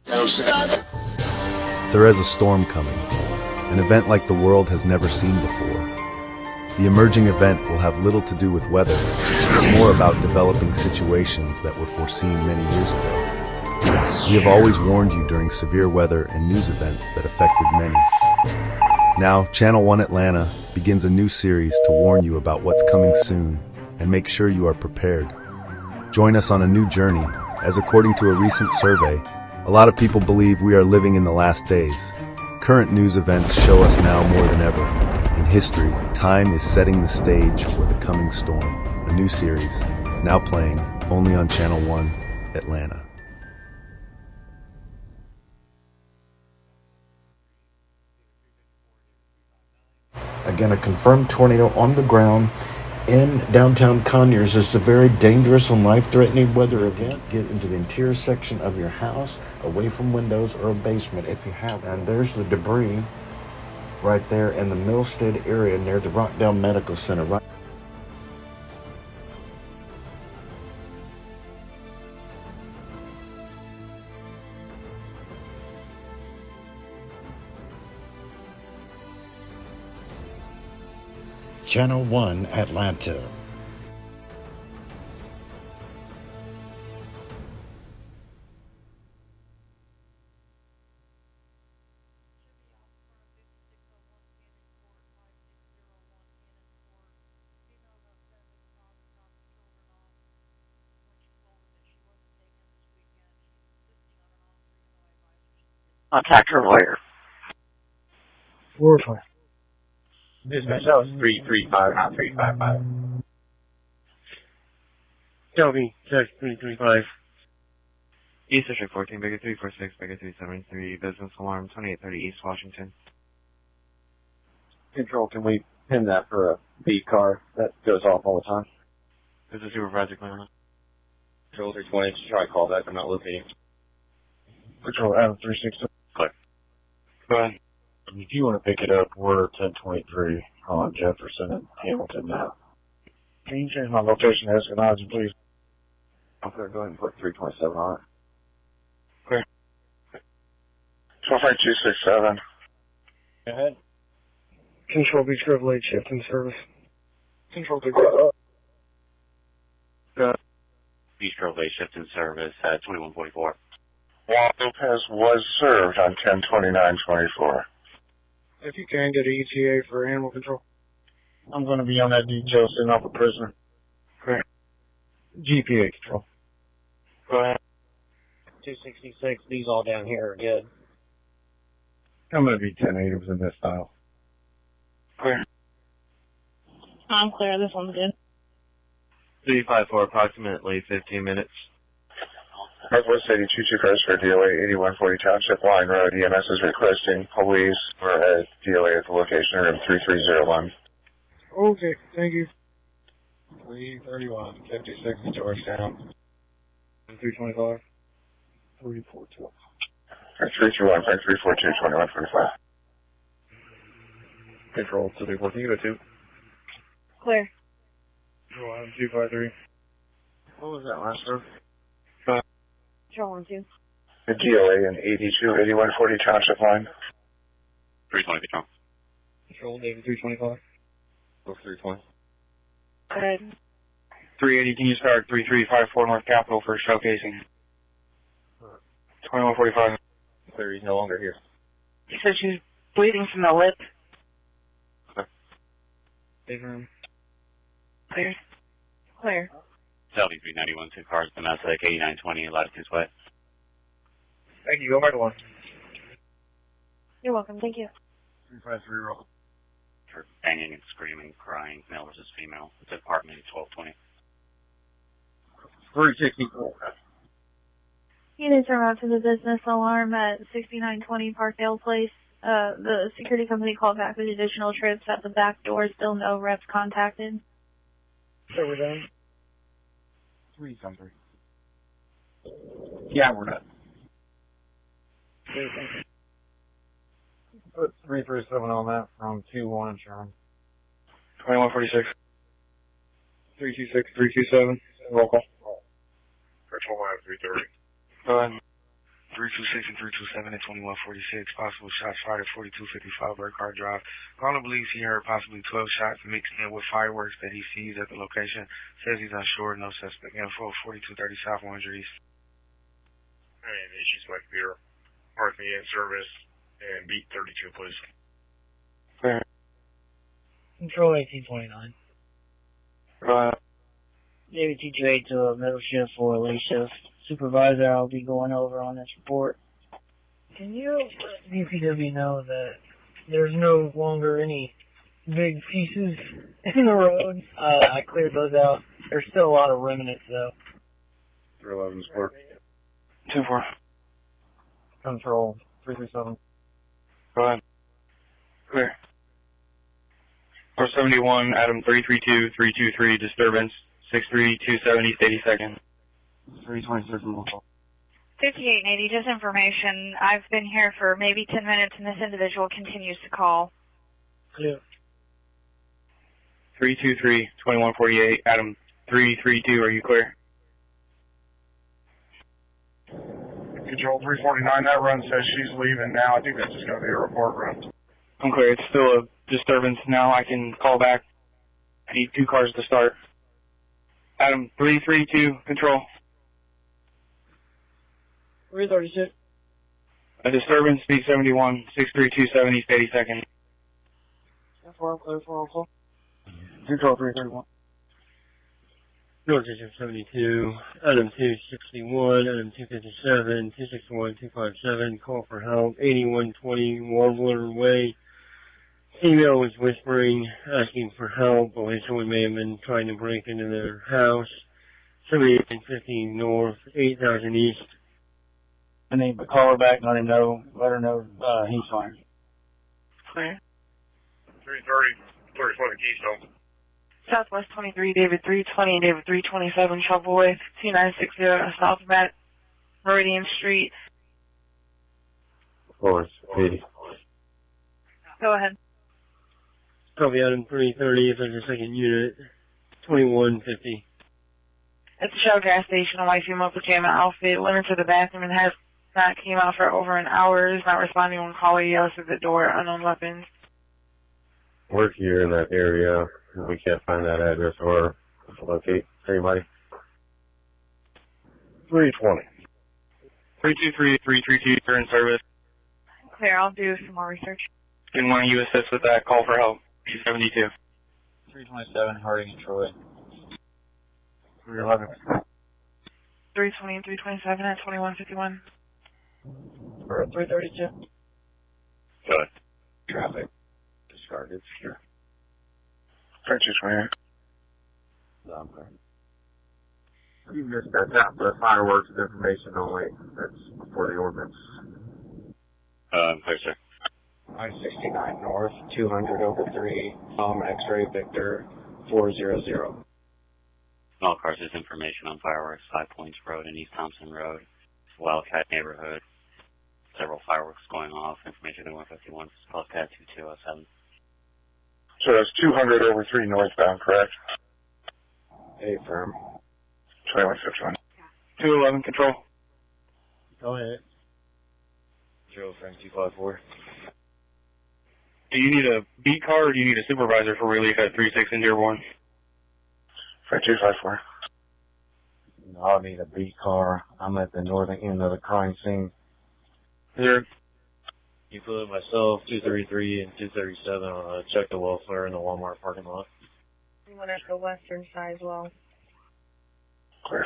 There is a storm coming, an event like the world has never seen before. The emerging event will have little to do with weather, but more about developing situations that were foreseen many years ago. We have always warned you during severe weather and news events that affected many. Now, Channel 1 Atlanta begins a new series to warn you about what's coming soon and make sure you are prepared. Join us on a new journey, as according to a recent survey, a lot of people believe we are living in the last days. Current news events show us now more than ever. In history, time is setting the stage for the coming storm, a new series, now playing only on Channel 1 Atlanta. Again, a confirmed tornado on the ground in downtown Conyers. It's a very dangerous and life-threatening weather event. Get into the interior section of your house, away from windows or a basement if you have. And there's the debris right there in the Millstead area near the Rockdale Medical Center. Right. Channel 1 Atlanta. Contact her lawyer. 4 or 5. That was 335, not 355. Tell me, check 335. East District 14, Baker 346, Baker 373, business alarm 2830 East Washington. Control, can we pin that for a B car? That goes off all the time. This is Supervisor Clement. Control 320, try to call back, I'm not locating. Control Adam 360. Clear. Go ahead. If you want to pick it up, we're 1023 on Jefferson and Hamilton now. Can you change my location to Eskenazi, please? I'm going to go ahead and put 327 on it. Clear. 15267. Go ahead. Control Beach Grove late shift in service. Control 3. Beach Grove late shift in service at 2144. Juan Lopez was served on 10/29/24. If you can, get an ETA for animal control. I'm going to be on that detail sitting off a prisoner. Correct. GPA control. Go ahead. 266, these all down here are good. I'm going to be 10-8 in this style. Clear. I'm clear, this one's good. 354, approximately 15 minutes. Northwest 82 cars for DOA 8140 Township Line Road. EMS is requesting police for a DOA at the location room 3301. Okay, thank you. 331, 56, Georgetown. 325. 342. 321, 342, 2145. Control 214, you go 2. Clear. Control 253. What was that last row? Control 1, 2. The DOA in 82 8140 Township Line. 320 control. Control David 325. Go 320. Good. 380, can you start 3354 North Capitol for showcasing? 2145. Clear, he's no longer here. He said she's bleeding from the lip. Big room. Clear. Clear. Selby 391, 2 cars, domestic, 8920, latitude west. Thank you, go back to 1. You're welcome, thank you. 353 roll. For banging and screaming, crying, male versus female. It's apartment 1220. 364. Units are out to the business alarm at 6920 Parkdale Place. The security company called back with additional trips at the back door. Still no reps contacted. So we're done? 3 something. Yeah, we're done. Put 337 on that from 2-1 insurance. 2146. 326, 327. Roll call. Virtual line 330. Go ahead. 326 and 327 at 2146. Possible shots fired at 4255 Burkhardt Drive. Caller believes he heard possibly 12 shots mixed in with fireworks that he sees at the location. Says he's unsure. No suspect info. 4230 South 100 East. And issues my computer. Mark me in service and beat 32, please. Fair. Control 1829. David TJ to a middle shift for a late shift. Supervisor, I'll be going over on this report. Can you let DPW know that there's no longer any big pieces in the road? I cleared those out. There's still a lot of remnants though. 311's clear. 2-4. Control 337. Go ahead. Clear. 471, Adam 332, 323, disturbance, 63270, 82nd. 326 mobile. 5880, just information. I've been here for maybe 10 minutes and this individual continues to call. Clear. 323, 2148, Adam 332, are you clear? Control 349, that run says she's leaving now. I think that's just going to be a report run. I'm clear. It's still a disturbance now. I can call back. I need 2 cars to start. Adam 332, control. 336. A disturbance, speed 71, 63270, 82nd. 4 clear, 4 Control 331. North 72, Adam 261, Adam 257, 261, 257, call for help, 8120 Warbler Way. Female was whispering, asking for help, believe someone may have been trying to break into their house. 7850 North, 8000 East. I need to call her back and let her know he's fine. Clear. 330, 34 Keystone. Southwest 23, David 320, David 327, Shovelway, 2960 South Meridian Street. Of course, 80. Go ahead. Copy Adam 330, if there's a second unit, 2150. At the Shell gas station, a white female pajama outfit went into the bathroom and has not came out for over an hour. Is not responding when caller yells at the door. Unknown weapons. Work here in that area. We can't find that address or locate anybody. 320. 323, 332, you're in service. Clear. I'll do some more research. Can one of you assist with that? Call for help. 272. 327, Harding and Troy. 311. 320 and 327 at 2151. We're at 332. Good. Traffic. Discarded. Sure. 328. You missed that out, but fireworks information only. That's for the ordinance. Clear, sir. I-69 North, 200 over 3, X-ray Victor 400. All cars, there's information on fireworks, 5 Points Road and East Thompson Road, Wildcat neighborhood. Several fireworks going off. Information to 151, Wildcat 2207. So that's 200 over 3 northbound, correct? Firm. 2151. 211, control. Go ahead. 05254. Do you need a beat car or do you need a supervisor for relief at 36 in Dearborn? 5254. No, I'll need a beat car. I'm at the northern end of the crime scene. Here. You flew it myself, 233 and 237, check the welfare in the Walmart parking lot. We want to go western side as well. Clear.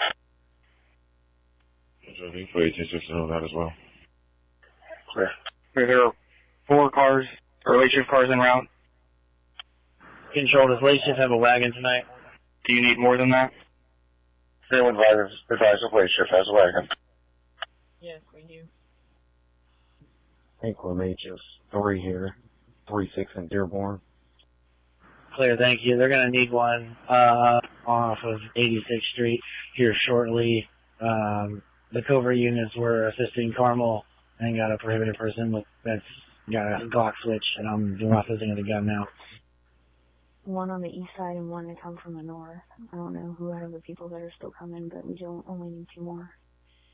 So the police just know that as well. Clear. There are 4 cars, or late shift cars en route. Control, does late shift have a wagon tonight? Do you need more than that? Anyone advise the police shift has a wagon. Yes, we do. I think we'll meet just 3 here. 36 in Dearborn. Clear, thank you. They're going to need one off of 86th Street here shortly. The covert units were assisting Carmel and got a prohibited person that's got a Glock switch, and I'm doing my fizzing of the gun now. One on the east side and one to come from the north. I don't know who are the people that are still coming, but we don't only need 2 more.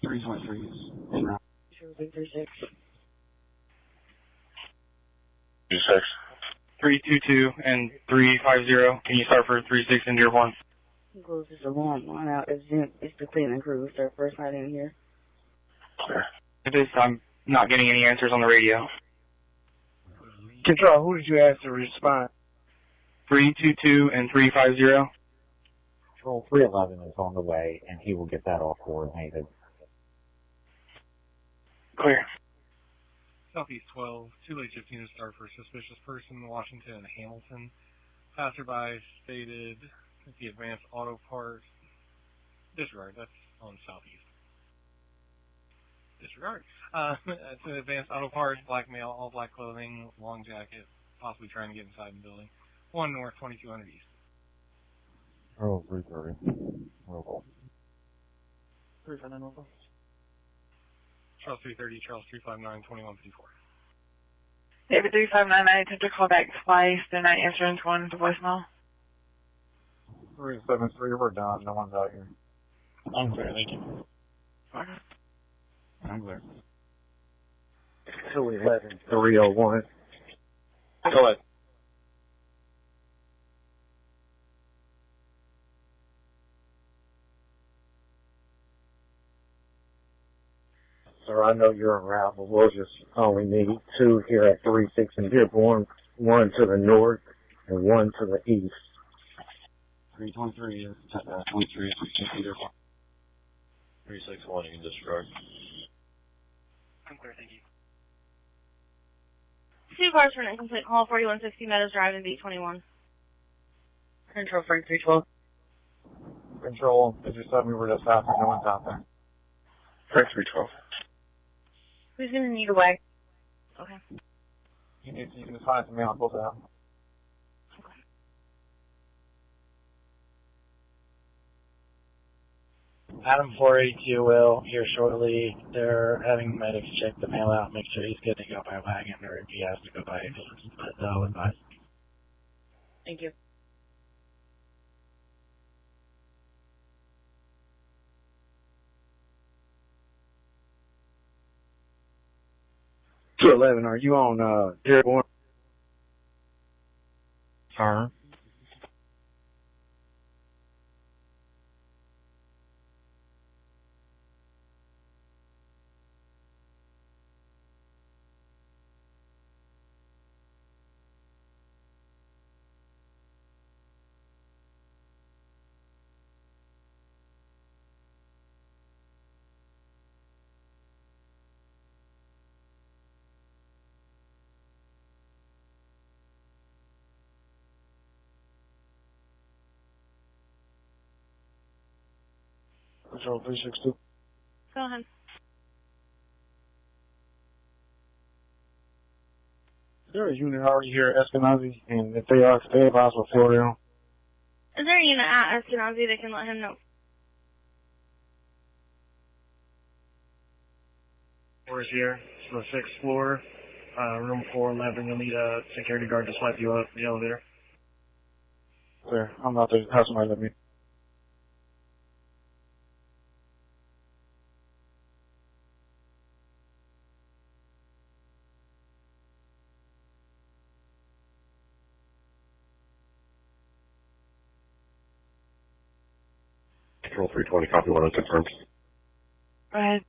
323 is en route. 336. 26. 322 and 350. Can you start for 36 in Dearborn? Close this alarm line out. It's the cleaning crew. It's their first night in here. Clear. It is. I'm not getting any answers on the radio. Control, who did you ask to respond? 322 and 350. Control 311 is on the way, and he will get that all coordinated. Clear. Southeast 12, 2-15 to start for suspicious person, Washington and Hamilton. Passerby stated that the advanced auto parts. Disregard, that's on Southeast. Disregard. It's an advanced auto parts, black male, all black clothing, long jacket, possibly trying to get inside the building. 1 North, 2200 East. Oh, 330. Roll. 359 over. Charles 330, Charles 359, 2154. David 3599, I attempted to call back twice. They're not answering to one to voicemail. 373, we're done. No one's out here. I'm clear, thank you. I'm clear. 211, 301. Go ahead. Sir, I know you're around, but we'll just only need 2 here at 36 in Dearborn, 1 to the north and 1 to the east. 323 is 23 in Dearborn. 361, you can disregard. I'm clear, thank you. 2 cars for an incomplete call, 4160 Meadows Drive and B21. Control Frank 312. Control, if you said we were just out there, no one's out there. Frank 312. Who's going to need a wag? Okay. You can just find some mail and pull it out. Adam 482 will here shortly. They're having medics check the mail out, make sure he's good to go by wagon, or if he has to go by ambulance. But they'll advise. Thank you. Are you on Dearborn? Sir? Control 362. Go ahead. There is a unit already here at Eskenazi, and if they are, stay advised with Florida. Is there a unit at Eskenazi that can let him know? Floor is here. It's the 6th floor, room 411. You'll need a security guard to swipe you up the elevator. Clear. I'm about to have somebody let me. Control 320, copy 1 unconfirmed. Go ahead.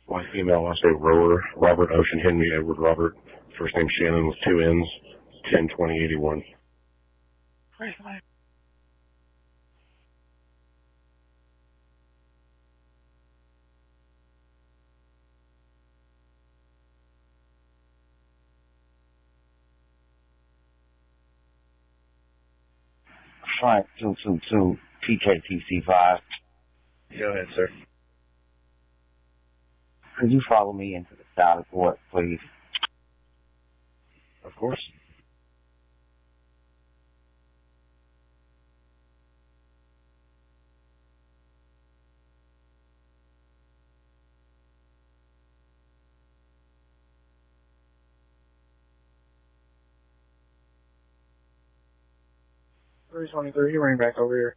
White female, last name Rower, Robert Ocean, Henry Edward Robert. First name Shannon with 2 N's, 10-2081. Where's my... 5222 TKTC5. Go ahead, sir. Could you follow me into the South Port, please? Of course. 323, you ring back over here.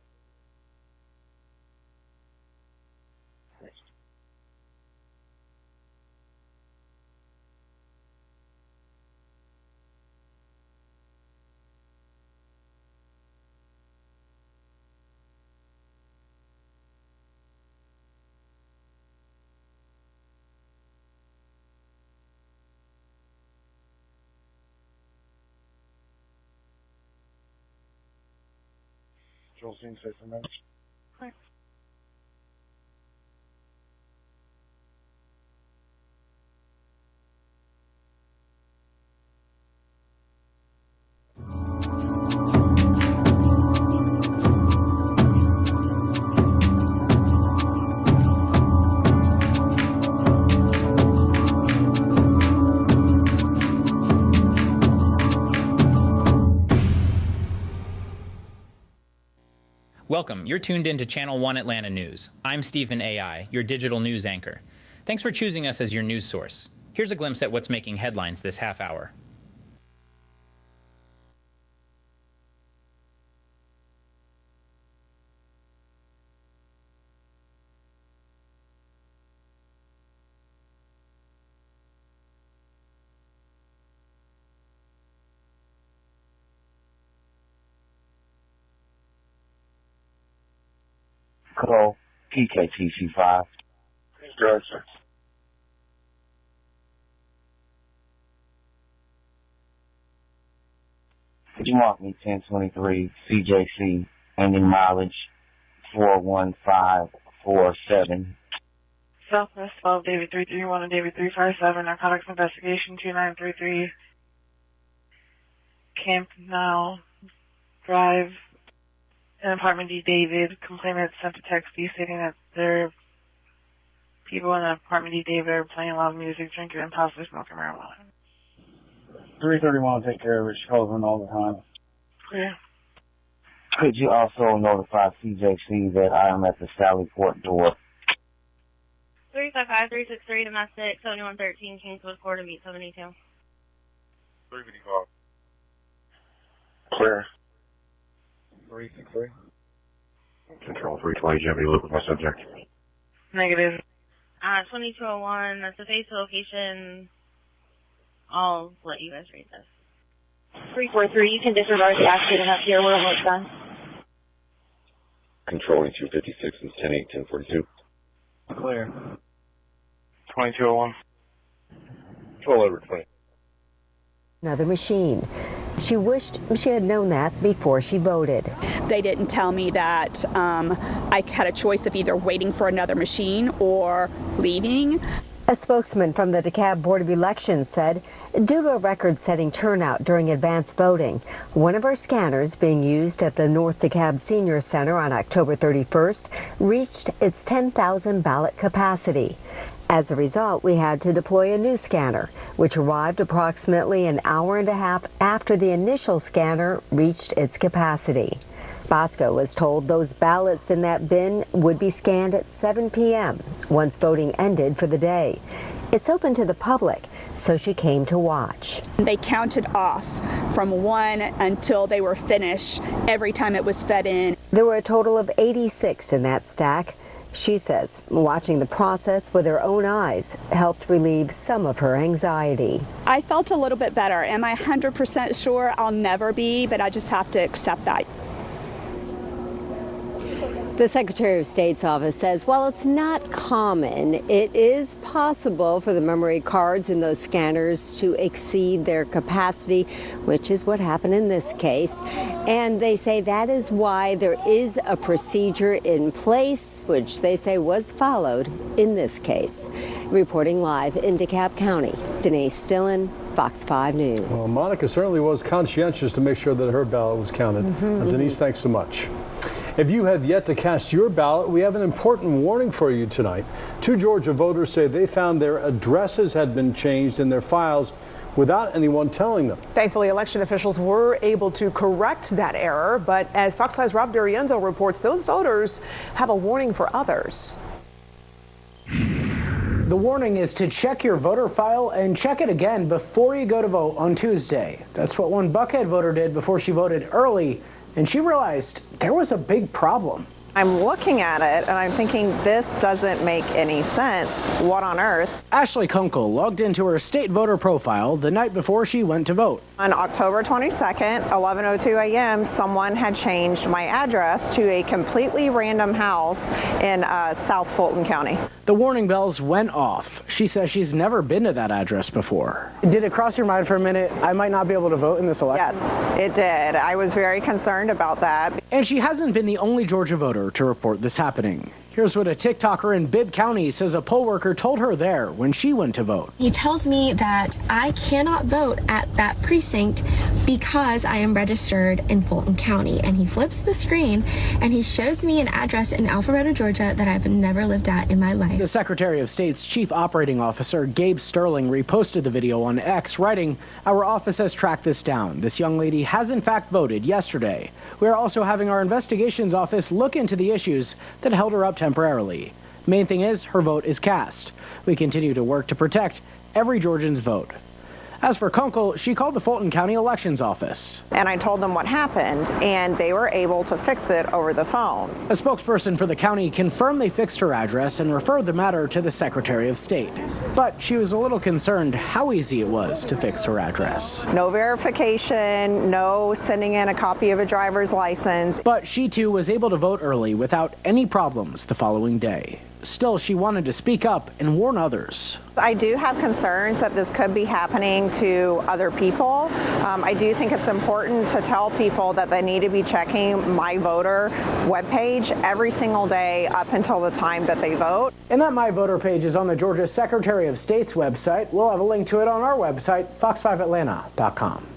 Control scene, say for minutes. Welcome. You're tuned in to Channel 1 Atlanta News. I'm Stephen AI, your digital news anchor. Thanks for choosing us as your news source. Here's a glimpse at what's making headlines this half hour. Call PKTC5. Gotcha. Could you mark me 1023 CJC, ending mileage 41547? Southwest 12, David 331 and David 357, narcotics investigation 2933, Camp Now Drive, in apartment D, David. Complainant sent a text D stating that their people in apartment D, David, are playing loud music, drinking, and possibly smoking marijuana. 331 will take care of it. She calls in all the time. Clear. Could you also notify CJC that I am at the Sally Port door? 355-363 domestic 7113 Kingswood Court of 872. 355. Clear. 363. Control 320, do you have any look with my subject? Negative. 2201, that's the face location. I'll let you guys read this. 343, you can disregard the accident up here. We're almost done. Controlling 256 and 10-8, 1042. Clear. 2201. Control over 20. Another machine. She wished she had known that before she voted. They didn't tell me that I had a choice of either waiting for another machine or leaving. A spokesman from the DeKalb Board of Elections said, due to a record-setting turnout during advance voting, one of our scanners being used at the North DeKalb Senior Center on October 31st reached its 10,000 ballot capacity. As a result, we had to deploy a new scanner, which arrived approximately an hour and a half after the initial scanner reached its capacity. Bosco was told those ballots in that bin would be scanned at 7 p.m. once voting ended for the day. It's open to the public, so she came to watch. They counted off from 1 until they were finished every time it was fed in. There were a total of 86 in that stack. She says watching the process with her own eyes helped relieve some of her anxiety. I felt a little bit better. Am I 100% sure? I'll never be, but I just have to accept that. The Secretary of State's office says while it's not common, it is possible for the memory cards in those scanners to exceed their capacity, which is what happened in this case. And they say that is why there is a procedure in place, which they say was followed in this case. Reporting live in DeKalb County, Denise Stillen, Fox 5 News. Well, Monica certainly was conscientious to make sure that her ballot was counted. Denise, thanks so much. If you have yet to cast your ballot, we have an important warning for you tonight. 2 Georgia voters say they found their addresses had been changed in their files without anyone telling them. Thankfully, election officials were able to correct that error, but as Fox 5's Rob D'Arienzo reports, those voters have a warning for others. The warning is to check your voter file and check it again before you go to vote on Tuesday. That's what one Buckhead voter did before she voted early and she realized there was a big problem. I'm looking at it and I'm thinking, this doesn't make any sense. What on earth? Ashley Kunkel logged into her state voter profile the night before she went to vote. On October 22nd, 11:02 a.m., someone had changed my address to a completely random house in South Fulton County. The warning bells went off. She says she's never been to that address before. Did it cross your mind for a minute, I might not be able to vote in this election? Yes, it did. I was very concerned about that. And she hasn't been the only Georgia voter to report this happening. Here's what a TikToker in Bibb County says a poll worker told her there when she went to vote. He tells me that I cannot vote at that precinct because I am registered in Fulton County. And he flips the screen and he shows me an address in Alpharetta, Georgia that I've never lived at in my life. The Secretary of State's Chief Operating Officer, Gabe Sterling, reposted the video on X, writing, "Our office has tracked this down. This young lady has in fact voted yesterday. We are also having our investigations office look into the issues that held her up temporarily. Main thing is, her vote is cast. We continue to work to protect every Georgian's vote." As for Kunkel, she called the Fulton County Elections Office. And I told them what happened, and they were able to fix it over the phone. A spokesperson for the county confirmed they fixed her address and referred the matter to the Secretary of State. But she was a little concerned how easy it was to fix her address. No verification, no sending in a copy of a driver's license. But she too was able to vote early without any problems the following day. Still, she wanted to speak up and warn others. I do have concerns that this could be happening to other people. I do think it's important to tell people that they need to be checking My Voter webpage every single day up until the time that they vote. And that My Voter page is on the Georgia Secretary of State's website. We'll have a link to it on our website, fox5atlanta.com.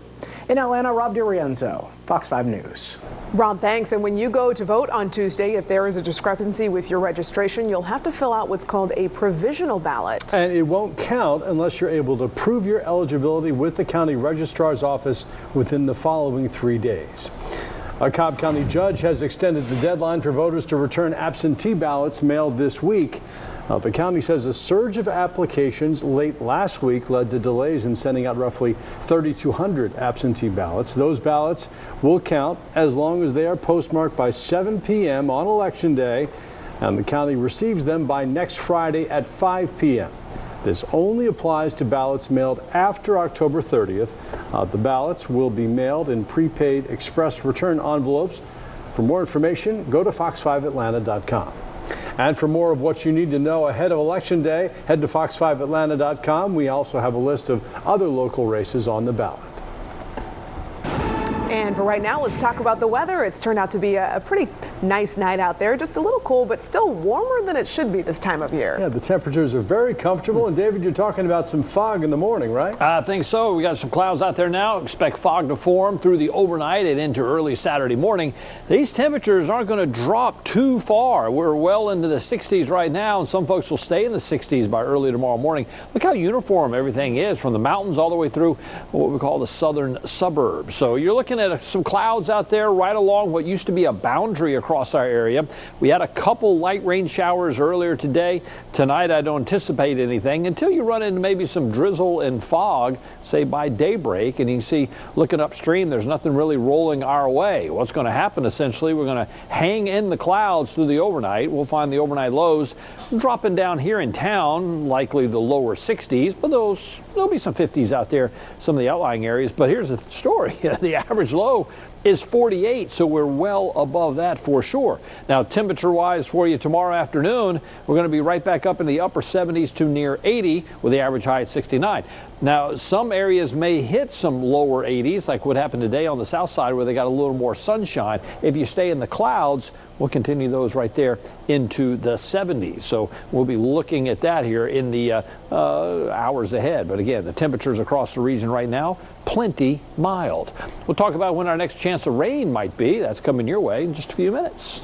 In Atlanta, Rob DiRienzo, Fox 5 News. Rob, thanks. And when you go to vote on Tuesday, if there is a discrepancy with your registration, you'll have to fill out what's called a provisional ballot. And it won't count unless you're able to prove your eligibility with the county registrar's office within the following 3 days. A Cobb County judge has extended the deadline for voters to return absentee ballots mailed this week. The county says a surge of applications late last week led to delays in sending out roughly 3,200 absentee ballots. Those ballots will count as long as they are postmarked by 7 p.m. on Election Day, and the county receives them by next Friday at 5 p.m. This only applies to ballots mailed after October 30th. The ballots will be mailed in prepaid express return envelopes. For more information, go to fox5atlanta.com. And for more of what you need to know ahead of Election Day, head to fox5atlanta.com. We also have a list of other local races on the ballot. And for right now, let's talk about the weather. It's turned out to be a pretty nice night out there. Just a little cool, but still warmer than it should be this time of year. Yeah, the temperatures are very comfortable. And David, you're talking about some fog in the morning, right? I think so. We got some clouds out there now. Expect fog to form through the overnight and into early Saturday morning. These temperatures aren't going to drop too far. We're well into the 60s right now, and some folks will stay in the 60s by early tomorrow morning. Look how uniform everything is, from the mountains all the way through what we call the southern suburbs. So you're looking at some clouds out there right along what used to be a boundary across our area. We had a couple light rain showers earlier today. Tonight I don't anticipate anything until you run into maybe some drizzle and fog, say by daybreak, and you can see looking upstream there's nothing really rolling our way. What's going to happen essentially, we're going to hang in the clouds through the overnight. We'll find the overnight lows dropping down here in town, likely the lower 60s, but there'll be some 50s out there, some of the outlying areas. But here's the story. The average low is 48, so we're well above that for sure. Now, temperature-wise for you tomorrow afternoon, we're going to be right back up in the upper 70s to near 80 with the average high at 69. Now, some areas may hit some lower 80s, like what happened today on the south side where they got a little more sunshine. If you stay in the clouds, we'll continue those right there into the 70s. So we'll be looking at that here in the hours ahead. But again, the temperatures across the region right now, plenty mild. We'll talk about when our next chance of rain might be. That's coming your way in just a few minutes.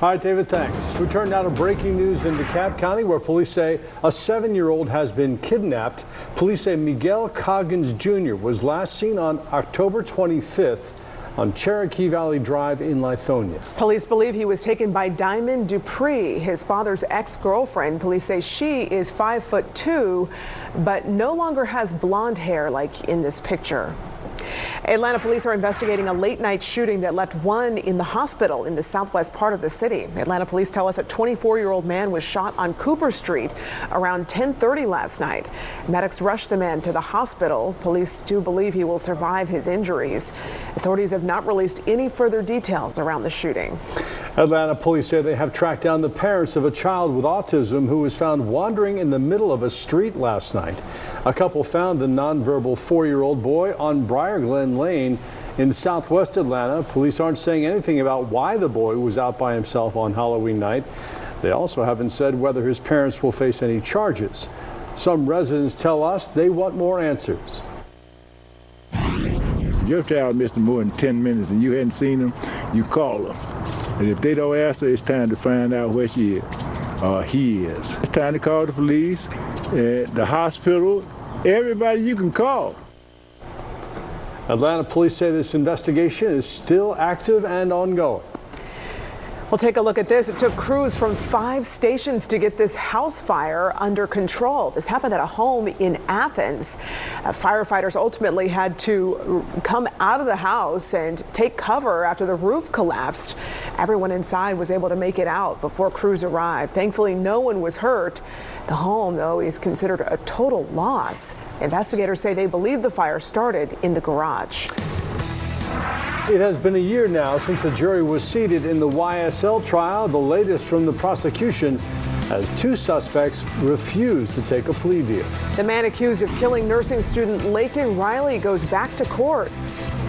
All right, David, thanks. We turn now to breaking news in DeKalb County, where police say a 7-year-old has been kidnapped. Police say Miguel Coggins Jr. was last seen on October 25th on Cherokee Valley Drive in Lithonia. Police believe he was taken by Diamond Dupree, his father's ex-girlfriend. Police say she is 5'2", but no longer has blonde hair like in this picture. Atlanta police are investigating a late-night shooting that left one in the hospital in the southwest part of the city. Atlanta police tell us a 24-year-old man was shot on Cooper Street around 10:30 last night. Medics rushed the man to the hospital. Police do believe he will survive his injuries. Authorities have not released any further details around the shooting. Atlanta police say they have tracked down the parents of a child with autism who was found wandering in the middle of a street last night. A couple found the nonverbal 4-year-old boy on Briar Glen Lane in southwest Atlanta. Police aren't saying anything about why the boy was out by himself on Halloween night. They also haven't said whether his parents will face any charges. Some residents tell us they want more answers. Your child missing more than 10 minutes and you hadn't seen them, you call them. And if they don't answer, it's time to find out where she is or he is. It's time to call the police, the hospital, everybody you can call. Atlanta police say this investigation is still active and ongoing. We'll take a look at this. It took crews from 5 stations to get this house fire under control. This happened at a home in Athens. Firefighters ultimately had to come out of the house and take cover after the roof collapsed. Everyone inside was able to make it out before crews arrived. Thankfully, no one was hurt. The home, though, is considered a total loss. Investigators say they believe the fire started in the garage. It has been a year now since a jury was seated in the YSL trial, the latest from the prosecution, as 2 suspects refused to take a plea deal. The man accused of killing nursing student Laken Riley goes back to court.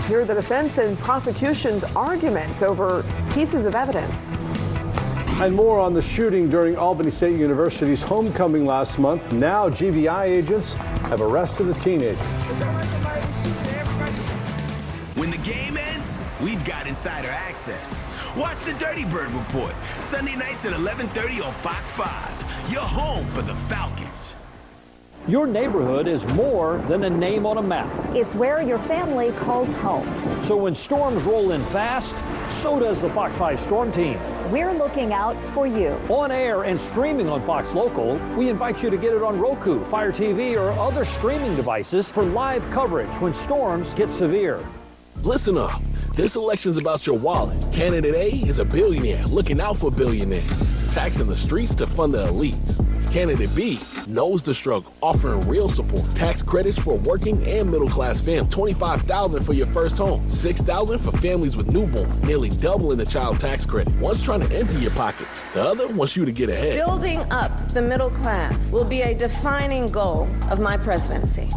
Hear the defense and prosecution's arguments over pieces of evidence. And more on the shooting during Albany State University's homecoming last month. Now GBI agents have arrested the teenager. When the game ends, we've got insider access. Watch the Dirty Bird Report, Sunday nights at 11:30 on Fox 5. You're home for the Falcons. Your neighborhood is more than a name on a map. It's where your family calls home. So when storms roll in fast, so does the Fox 5 Storm Team. We're looking out for you. On air and streaming on Fox Local, we invite you to get it on Roku, Fire TV, or other streaming devices for live coverage when storms get severe. Listen up. This election's about your wallet. Candidate A is a billionaire looking out for billionaires, taxing the streets to fund the elites. Candidate B knows the struggle, offering real support, tax credits for working and middle-class families, $25,000 for your first home, $6,000 for families with newborn, nearly doubling the child tax credit. One's trying to empty your pockets, the other wants you to get ahead. Building up the middle class will be a defining goal of my presidency.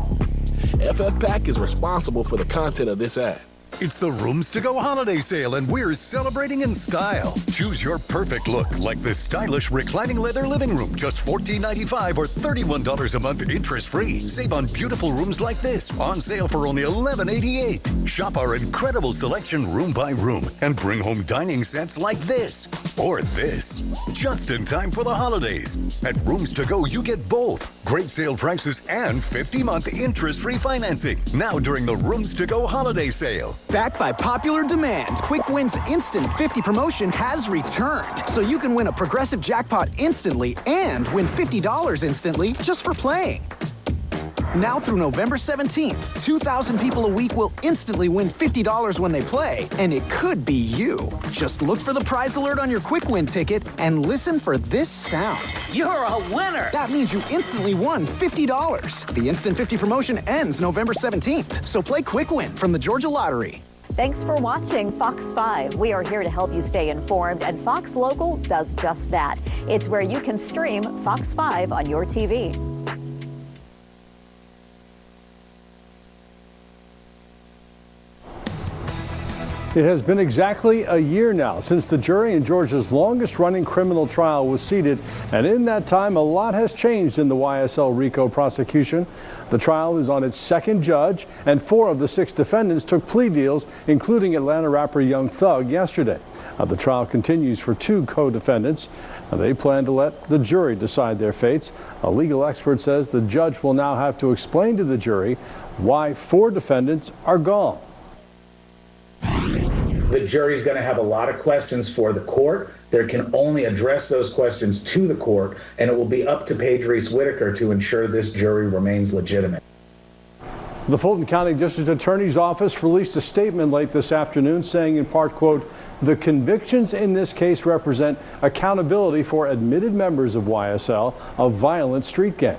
FFPAC is responsible for the content of this ad. It's the Rooms to Go holiday sale, and we're celebrating in style. Choose your perfect look, like this stylish reclining leather living room, just $14.95 or $31 a month interest-free. Save on beautiful rooms like this, on sale for only $11.88. Shop our incredible selection room by room, and bring home dining sets like this or this, just in time for the holidays. At Rooms to Go, you get both great sale prices and 50-month interest-free financing. Now during the Rooms to Go holiday sale. Backed by popular demand, Quick Win's Instant 50 promotion has returned. So you can win a progressive jackpot instantly and win $50 instantly just for playing. Now through November 17th, 2,000 people a week will instantly win $50 when they play, and it could be you. Just look for the prize alert on your Quick Win ticket and listen for this sound. You're a winner! That means you instantly won $50. The Instant 50 promotion ends November 17th, so play Quick Win from the Georgia Lottery. Thanks for watching Fox 5. We are here to help you stay informed, and Fox Local does just that. It's where you can stream Fox 5 on your TV. It has been exactly a year now since the jury in Georgia's longest-running criminal trial was seated, and in that time, a lot has changed in the YSL RICO prosecution. The trial is on its 2nd judge, and 4 of the 6 defendants took plea deals, including Atlanta rapper Young Thug yesterday. The trial continues for 2 co-defendants. They plan to let the jury decide their fates. A legal expert says the judge will now have to explain to the jury why 4 defendants are gone. The jury's going to have a lot of questions for the court. They can only address those questions to the court, and it will be up to Paige Reese Whitaker to ensure this jury remains legitimate. The Fulton County District Attorney's Office released a statement late this afternoon saying in part, quote, "The convictions in this case represent accountability for admitted members of YSL, a violent street gang.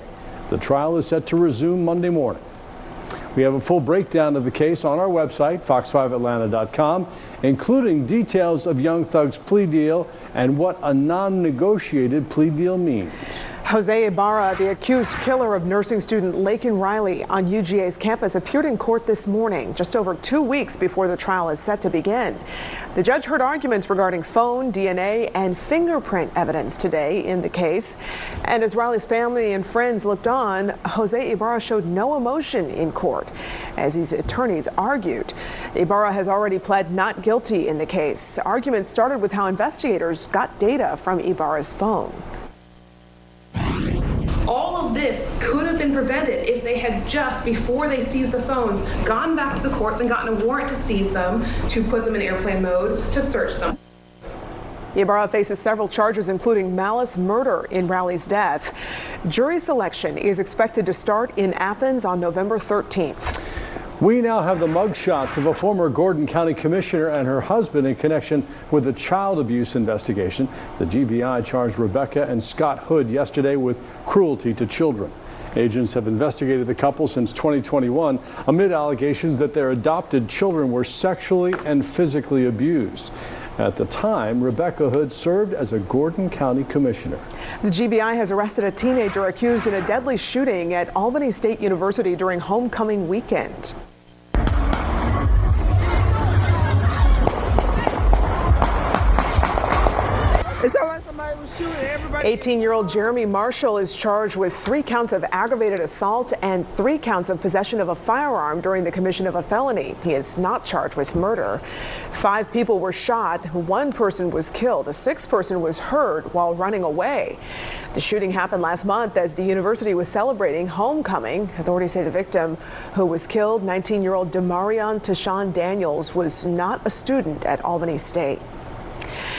The trial is set to resume Monday morning." We have a full breakdown of the case on our website, fox5atlanta.com, including details of Young Thug's plea deal and what a non-negotiated plea deal means. Jose Ibarra, the accused killer of nursing student Laken Riley on UGA's campus, appeared in court this morning, just over 2 weeks before the trial is set to begin. The judge heard arguments regarding phone, DNA, and fingerprint evidence today in the case. And as Riley's family and friends looked on, Jose Ibarra showed no emotion in court as his attorneys argued. Ibarra has already pled not guilty in the case. Arguments started with how investigators got data from Ibarra's phone. All of this could have been prevented if they had just, before they seized the phones, gone back to the courts and gotten a warrant to seize them, to put them in airplane mode, to search them. Ibarra faces several charges, including malice murder in Riley's death. Jury selection is expected to start in Athens on November 13th. We now have the mugshots of a former Gordon County commissioner and her husband in connection with a child abuse investigation. The GBI charged Rebecca and Scott Hood yesterday with cruelty to children. Agents have investigated the couple since 2021 amid allegations that their adopted children were sexually and physically abused. At the time, Rebecca Hood served as a Gordon County commissioner. The GBI has arrested a teenager accused in a deadly shooting at Albany State University during homecoming weekend. It sounded like somebody was shooting everybody. 18-year-old Jeremy Marshall is charged with 3 counts of aggravated assault and 3 counts of possession of a firearm during the commission of a felony. He is not charged with murder. 5 people were shot. 1 person was killed. A 6th person was hurt while running away. The shooting happened last month as the university was celebrating homecoming. Authorities say the victim who was killed, 19-year-old Demarion Tashawn Daniels, was not a student at Albany State.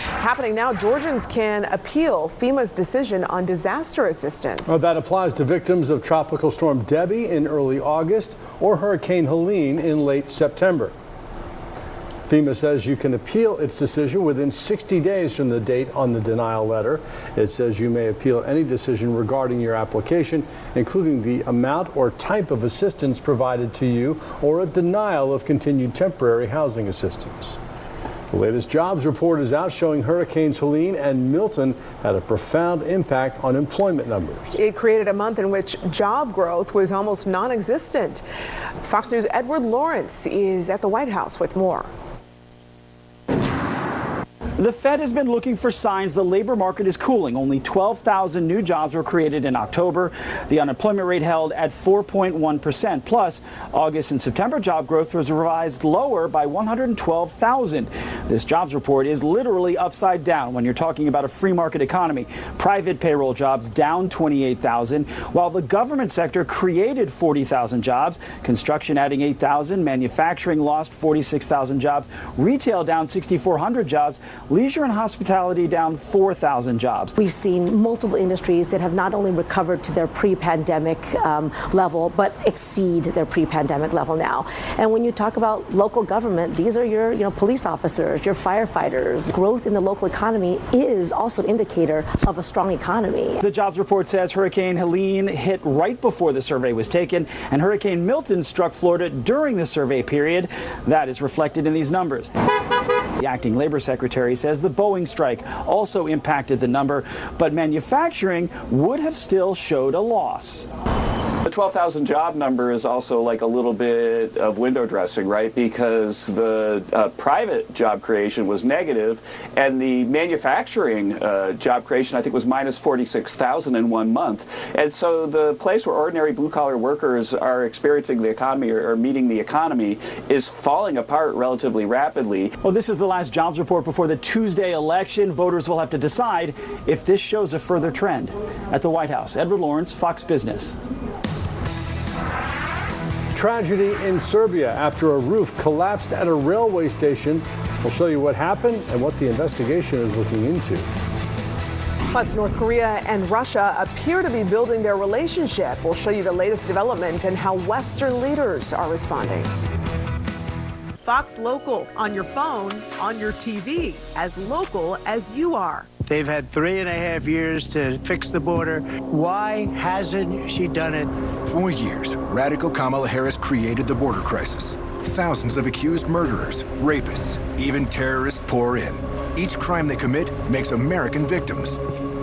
Happening now, Georgians can appeal FEMA's decision on disaster assistance. Well, that applies to victims of Tropical Storm Debbie in early August or Hurricane Helene in late September. FEMA says you can appeal its decision within 60 days from the date on the denial letter. It says you may appeal any decision regarding your application, including the amount or type of assistance provided to you or a denial of continued temporary housing assistance. The latest jobs report is out showing Hurricanes Helene and Milton had a profound impact on employment numbers. It created a month in which job growth was almost non-existent. Fox News' Edward Lawrence is at the White House with more. The Fed has been looking for signs the labor market is cooling. Only 12,000 new jobs were created in October. The unemployment rate held at 4.1%. Plus, August and September job growth was revised lower by 112,000. This jobs report is literally upside down when you're talking about a free market economy. Private payroll jobs down 28,000, while the government sector created 40,000 jobs. Construction adding 8,000, manufacturing lost 46,000 jobs, retail down 6,400 jobs. Leisure and hospitality down 4,000 jobs. We've seen multiple industries that have not only recovered to their pre-pandemic level, but exceed their pre-pandemic level now. And when you talk about local government, these are your police officers, your firefighters. Growth in the local economy is also an indicator of a strong economy. The jobs report says Hurricane Helene hit right before the survey was taken, and Hurricane Milton struck Florida during the survey period. That is reflected in these numbers. The acting labor secretary says the Boeing strike also impacted the number, but manufacturing would have still showed a loss. The 12,000 job number is also like a little bit of window dressing, right? Because the private job creation was negative, and the manufacturing job creation, I think, was minus 46,000 in 1 month. And so the place where ordinary blue-collar workers are experiencing the economy or meeting the economy is falling apart relatively rapidly. Well, this is the last jobs report before the Tuesday election. Voters will have to decide if this shows a further trend. At the White House, Edward Lawrence, Fox Business. Tragedy in Serbia after a roof collapsed at a railway station. We'll show you what happened and what the investigation is looking into. Plus, North Korea and Russia appear to be building their relationship. We'll show you the latest development and how Western leaders are responding. Fox Local, on your phone, on your TV, as local as you are. They've had 3.5 years to fix the border. Why hasn't she done it? For years, radical Kamala Harris created the border crisis. Thousands of accused murderers, rapists, even terrorists pour in. Each crime they commit makes American victims.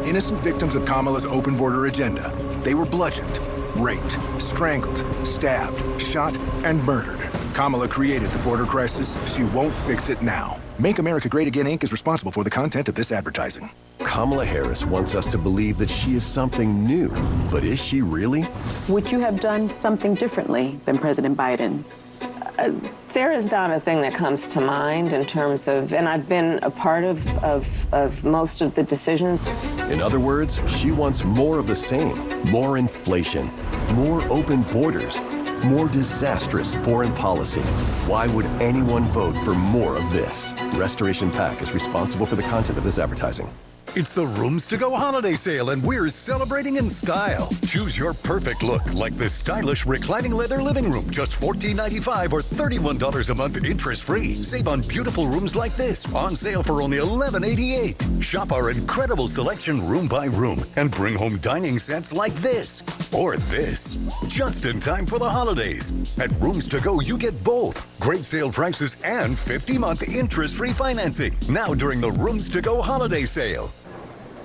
Innocent victims of Kamala's open border agenda. They were bludgeoned, raped, strangled, stabbed, shot, and murdered. Kamala created the border crisis. She won't fix it now. Make America Great Again, Inc. is responsible for the content of this advertising. Kamala Harris wants us to believe that she is something new. But is she really? Would you have done something differently than President Biden? There is not a thing that comes to mind in terms of, and I've been a part of most of the decisions. In other words, she wants more of the same. More inflation, more open borders, more disastrous foreign policy. Why would anyone vote for more of this? Restoration PAC is responsible for the content of this advertising. It's the Rooms to Go holiday sale, and we're celebrating in style. Choose your perfect look, like this stylish reclining leather living room, just $14.95 or $31 a month interest-free. Save on beautiful rooms like this, on sale for only $11.88. Shop our incredible selection room by room, and bring home dining sets like this, or this, just in time for the holidays. At Rooms to Go, you get both great sale prices and 50-month interest-free financing, now during the Rooms to Go holiday sale.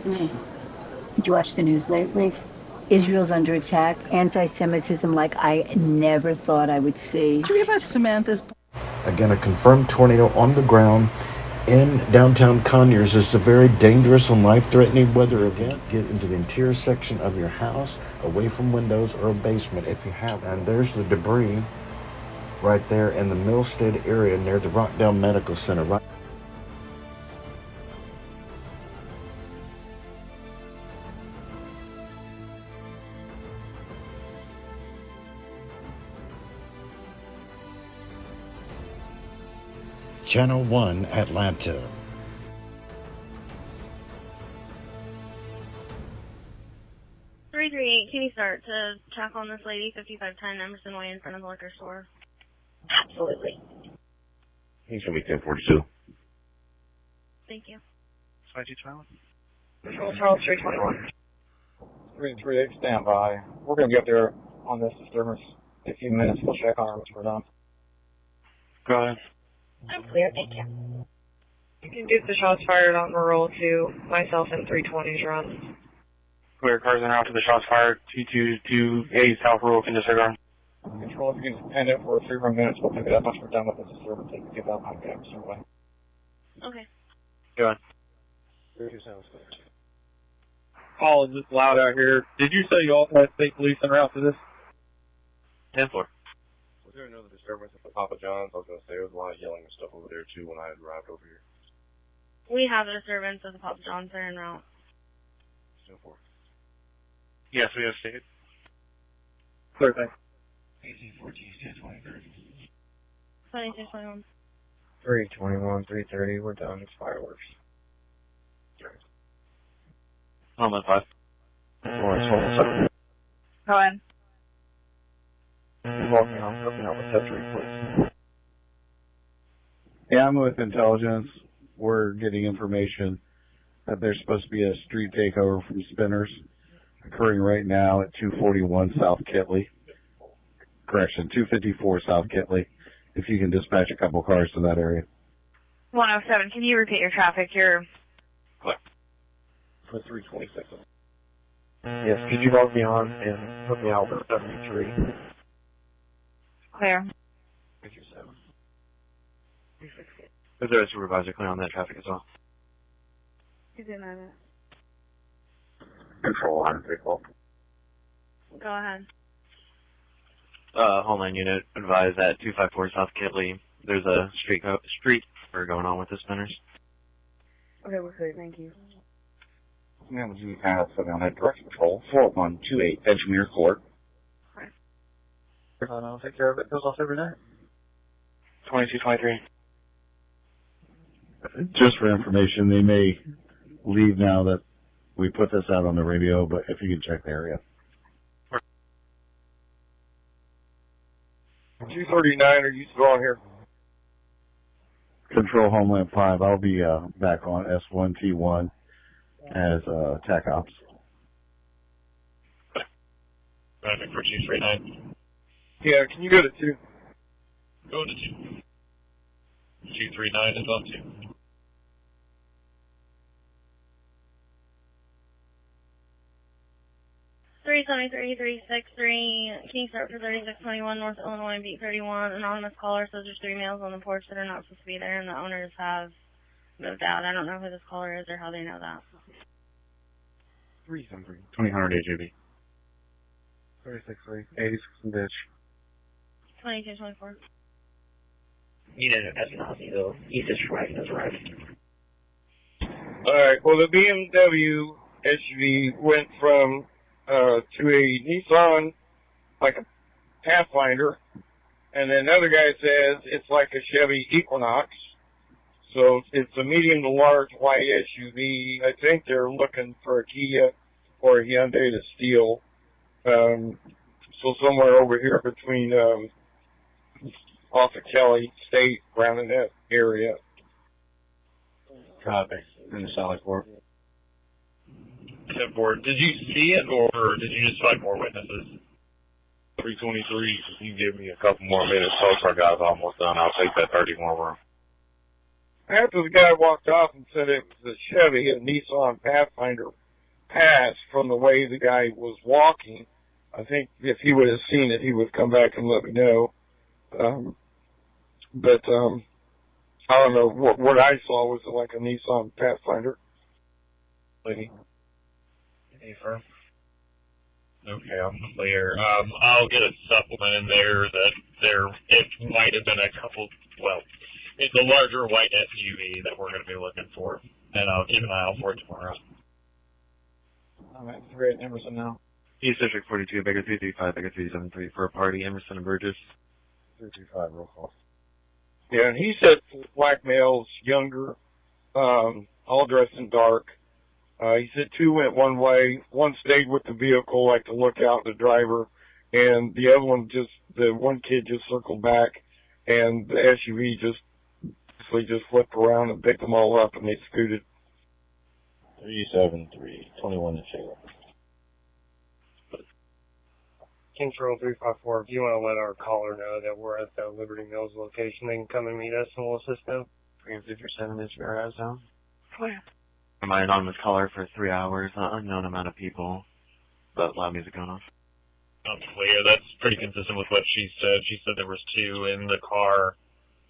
Did you watch the news lately? Israel's under attack, anti-Semitism like I never thought I would see. Did you read about Samantha's? Again, a confirmed tornado on the ground in downtown Conyers. It's a very dangerous and life-threatening weather event. Get into the interior section of your house, away from windows or a basement if you have. And there's the debris right there in the Millstead area near the Rockdale Medical Center. Right. Channel 1, Atlanta. Can you start to check on this lady, 5510 Emerson Way in front of the liquor store? Absolutely. He's going to be 1042. Thank you. 22 Charles? Control Charles 321. 338, stand by. We're going to get there on this disturbance in a few minutes. We'll check on her once we're done. Go ahead. I'm clear, thank you. You can do the shots fired on the roll to myself and 320's run. Clear, cars en route to the shots fired, 222A South Rural, can disregard. Control, if you can just pen it for 3 more minutes, we'll pick it up once we're done with the disturbance. Take it out, I'll get it. Okay. Go ahead. 32 sounds clear. Paul, is this loud out here? Did you say you also had state police en route to this? 10-4. Was there another disturbance at the Papa John's? I was going to say there was a lot of yelling and stuff over there too when I had arrived over here. We have a disturbance at the Papa John's there en route. 10-4. Yes, we have state. Clear, thanks. 1814, 1023. 2621. 321, 330, we're done. It's fireworks. I'm at 5. Go ahead. Walking on, looking out with history, please. Yeah, I'm with intelligence. We're getting information that there's supposed to be a street takeover from Spinners occurring right now at 241 South Kitley. Correction, 254 South Kitley. If you can dispatch a couple cars to that area. 107, can you repeat your traffic? You're... What? For 326. Yes, could you log me on and put me out for 73? Clear. 57. Is there a supervisor clear on that traffic as well? He's in a minute. Control 134. Go ahead. Homeland Unit, advise at 254 South Kitley. There's a street going on with the Spinners. Okay, we're clear, thank you. Yeah, we have on that direct control, 4128 Edgemere Court. Right. I'll take care of it. Goes off every night. 2223. Just for information, they may leave now that We put this out on the radio, but if you can check the area. 239, are you still on here? Control Homeland 5, I'll be back on S1T1 as TAC Ops. Traffic for 239. Yeah, can you go to 2? Go to 2. 239 is on 2. Three 363. Can you start for 3621 North Illinois Beat 31? Anonymous caller says there's 3 males on the porch that are not supposed to be there, and the owners have moved out. I don't know who this caller is or how they know that. 373. 2000 AJB. 363. 86 bitch. 2224. You know, that's Nazi though. He's just right, that's right. Alright, well the BMW SUV went from to a Nissan, like a Pathfinder, and then another guy says it's like a Chevy Equinox. So it's a medium to large white SUV. I think they're looking for a Kia or a Hyundai to steal. So somewhere over here between off of Kelly State, around in that area. Traffic in the Solid Fork. 10-4. Did you see it, or did you just find more witnesses? 323. If you give me a couple more minutes, so our guy's almost done. I'll take that 30 more room. After the guy walked off and said it was a Chevy, a Nissan Pathfinder passed from the way the guy was walking. I think if he would have seen it, he would come back and let me know. But I don't know. What I saw was like a Nissan Pathfinder. Lady. Any firm? Okay, I'm clear. I'll get a supplement in there that it might have been a couple, well, it's a larger white SUV that we're going to be looking for. And I'll keep an eye out for it tomorrow. I'm at 3 at Emerson now. East District 42, Baker 335, Baker 373 for a party, Emerson and Burgess. 325, roll call. Yeah, and he said black males, younger, all dressed in dark. He said 2 went one way, 1 stayed with the vehicle, like to look out the driver, and the other one the one kid just circled back, and the SUV just flipped around and picked them all up, and they scooted. 373, 21 and Shayla. Control 354, if you want to let our caller know that we're at the Liberty Mills location, they can come and meet us and we'll assist them. 357 is Fairhouse Zone. Clear. My anonymous caller for 3 hours, unknown amount of people, but loud music going off. I'm clear. That's pretty consistent with what she said. She said there was 2 in the car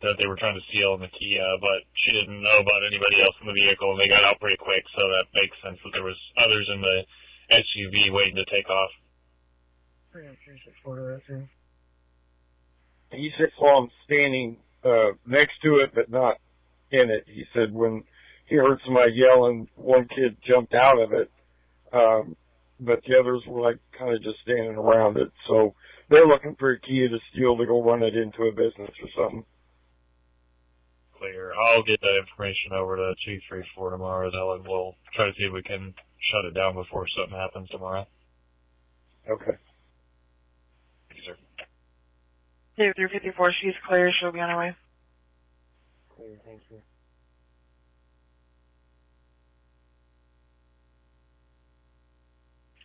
that they were trying to steal in the Kia, but she didn't know about anybody else in the vehicle, and they got out pretty quick, so that makes sense that there was others in the SUV waiting to take off. He said saw him standing next to it, but not in it. He said when he heard somebody yelling, one kid jumped out of it, but the others were like kind of just standing around it. So they're looking for a Kia to steal to go run it into a business or something. Clear. I'll get that information over to 234 tomorrow, though, and we'll try to see if we can shut it down before something happens tomorrow. Okay. Sir. 354, she's clear. She'll be on her way. Clear, thank you.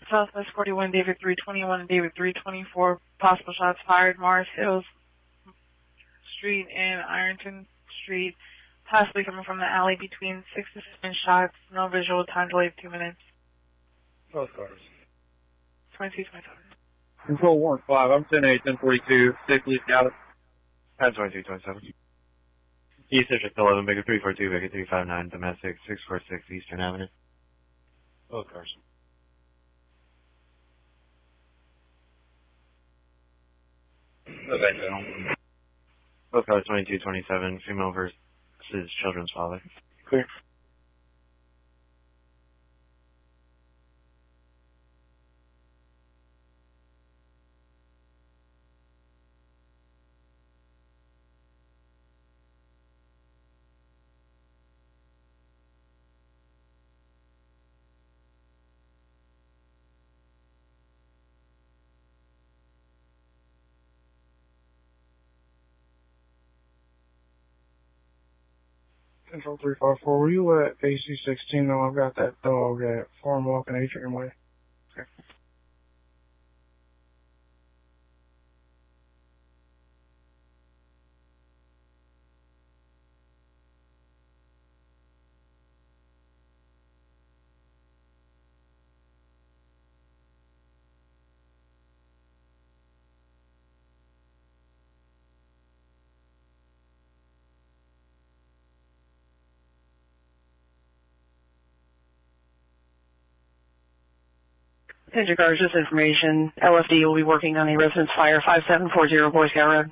Southwest 41, David 321, and David 324. Possible shots fired. Morris Hills Street and Ironton Street. Possibly coming from the alley between 6 to 7 shots. No visual. Time delay of 2 minutes. Both cars. 2225. Control warrant 5. I'm 10-8, 1042. Safely scouted. 10-22-27. East District 11, Baker 342, Baker 359, domestic 646 Eastern Avenue. Both cars. Both cars 22-27, female versus children's father. Clear. Control 354, were you at AC-16 though? I've got that dog at Farm Walk and Atrium Way. Okay. In regards to this information, LFD will be working on a residence fire 5740 Boy Scout Road.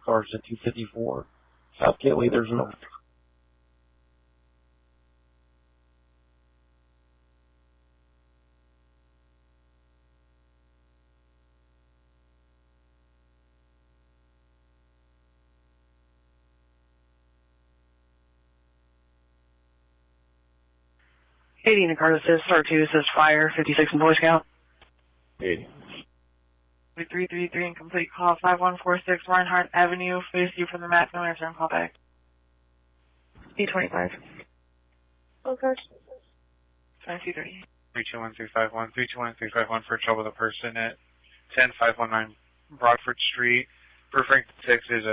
Cars at 254. South Gateway, there's no. In the car assist, R2 assist fire 56 in Boy Scout. 80. 333 and complete call 5146 Reinhardt Avenue, face you from the map, no answer and call back. B25. Okay. 2230. 321351, 321351 for trouble with a person at 10519 Broadford Street. Referring to 6 is